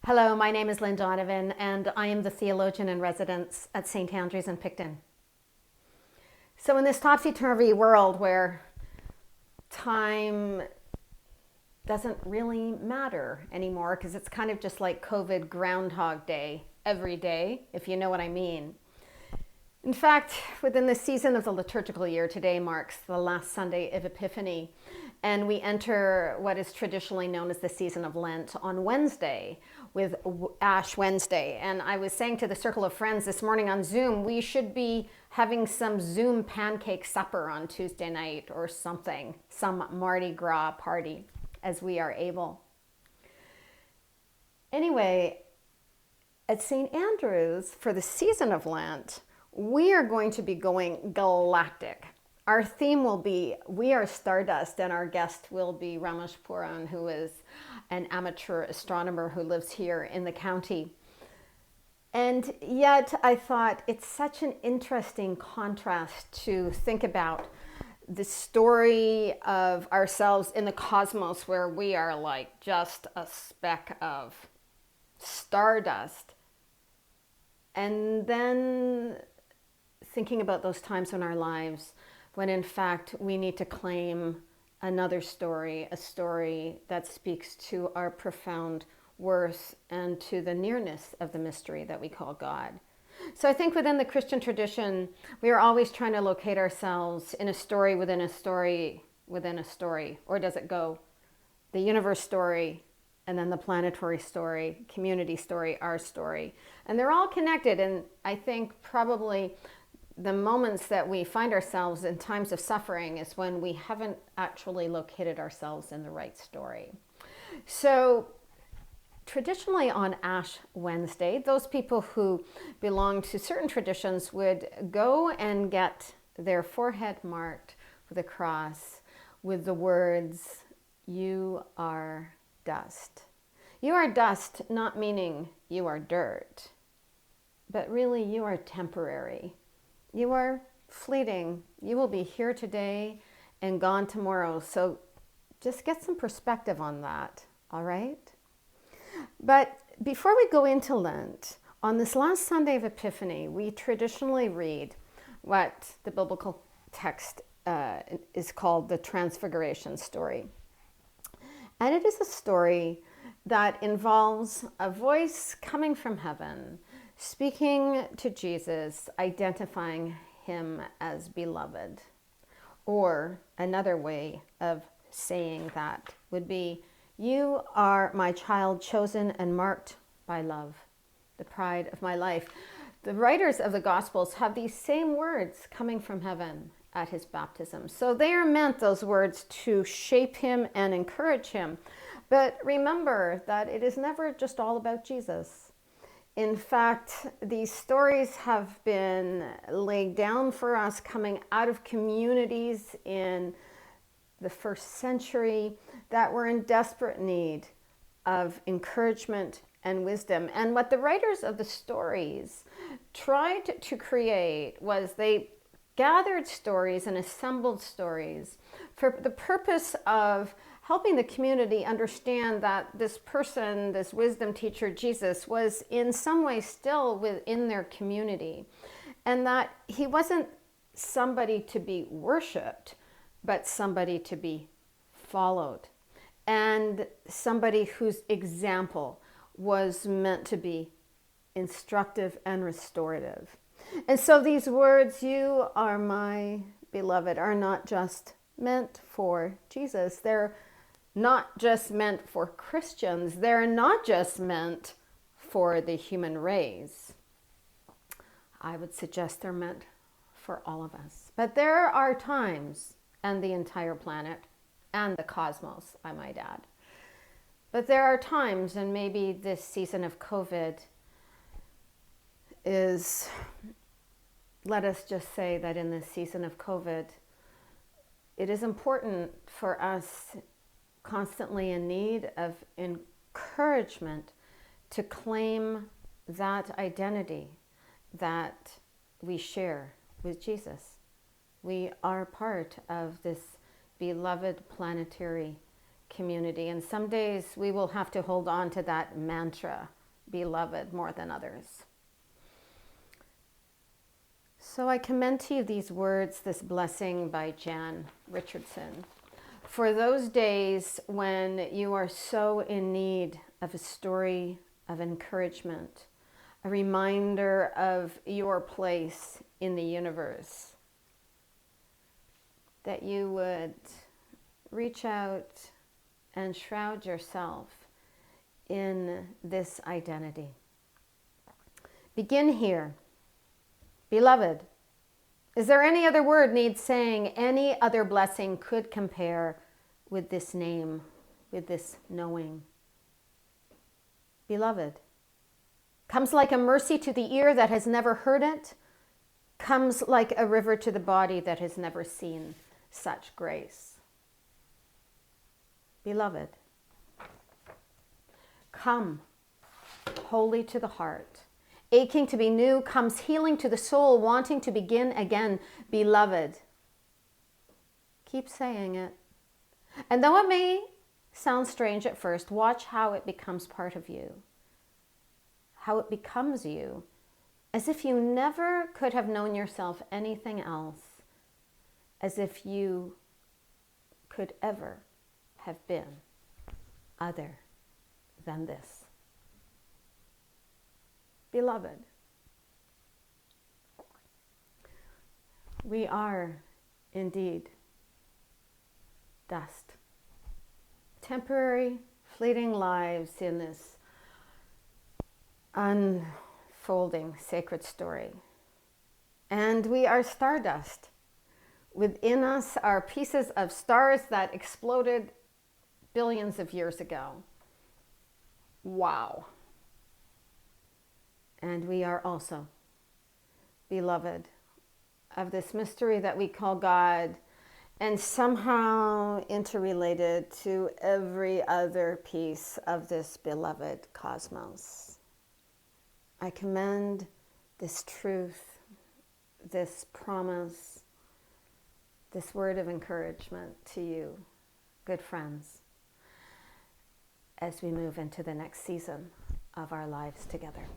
Hello, my name is Lynn Donovan, and I am the theologian in residence at St. Andrews in Picton. So, in this topsy-turvy world where time doesn't really matter anymore, because it's kind of just like COVID Groundhog Day every day, if you know what I mean. In fact, within the season of the liturgical year, today marks the last Sunday of Epiphany, and we enter what is traditionally known as the season of Lent on Wednesday with Ash Wednesday. And I was saying to the circle of friends this morning on Zoom, we should be having some Zoom pancake supper on Tuesday night or something, some Mardi Gras party as we are able. Anyway, at St. Andrews, for the season of Lent, we are going to be going galactic. Our theme will be We Are Stardust, and our guest will be Ramesh Puran, who is an amateur astronomer who lives here in the county. And yet I thought it's such an interesting contrast to think about the story of ourselves in the cosmos, where we are like just a speck of stardust. And then thinking about those times in our lives when in fact we need to claim another story, a story that speaks to our profound worth and to the nearness of the mystery that we call God. So I think within the Christian tradition, we are always trying to locate ourselves in a story within a story within a story. Or does it go the universe story, and then the planetary story, community story, our story? And they're all connected. And I think probably the moments that we find ourselves in times of suffering is when we haven't actually located ourselves in the right story. So traditionally on Ash Wednesday, those people who belong to certain traditions would go and get their forehead marked with a cross with the words, "You are dust." You are dust, not meaning you are dirt, but really you are temporary. You are fleeting. You will be here today and gone tomorrow. So just get some perspective on that, all right? But before we go into Lent, on this last Sunday of Epiphany, we traditionally read what the biblical text is called the Transfiguration story. And it is a story that involves a voice coming from heaven, speaking to Jesus, identifying him as beloved. Or another way of saying that would be, "You are my child, chosen and marked by love, the pride of my life." The writers of the Gospels have these same words coming from heaven at his baptism. So they are meant, those words, to shape him and encourage him. But remember that it is never just all about Jesus. In fact, these stories have been laid down for us coming out of communities in the first century that were in desperate need of encouragement and wisdom. And what the writers of the stories tried to create was they gathered stories and assembled stories for the purpose of helping the community understand that this person, this wisdom teacher, Jesus, was in some way still within their community, and that he wasn't somebody to be worshipped, but somebody to be followed, and somebody whose example was meant to be instructive and restorative. And so these words, "You are my beloved," are not just meant for Jesus. They're not just meant for Christians. They're not just meant for the human race. I would suggest they're meant for all of us. But there are times, and the entire planet, and the cosmos, I might add. But there are times, and maybe this season of COVID is, let us just say that in this season of COVID, it is important for us, constantly in need of encouragement, to claim that identity that we share with Jesus. We are part of this beloved planetary community, and some days we will have to hold on to that mantra beloved more than others. So I commend to you these words, this blessing by Jan Richardson. For those days when you are so in need of a story of encouragement, a reminder of your place in the universe, that you would reach out and shroud yourself in this identity. Begin here. Beloved, is there any other word needs saying, any other blessing could compare with this name, with this knowing? Beloved, comes like a mercy to the ear that has never heard it, comes like a river to the body that has never seen such grace. Beloved, come, holy to the heart, aching to be new, comes healing to the soul, wanting to begin again. Beloved, keep saying it. And though it may sound strange at first, watch how it becomes part of you, how it becomes you, as if you never could have known yourself anything else, as if you could ever have been other than this. Beloved, we are indeed dust. Temporary, fleeting lives in this unfolding sacred story. And we are stardust. Within us are pieces of stars that exploded billions of years ago. Wow. And we are also beloved of this mystery that we call God, and somehow interrelated to every other piece of this beloved cosmos. I commend this truth, this promise, this word of encouragement to you, good friends, as we move into the next season of our lives together.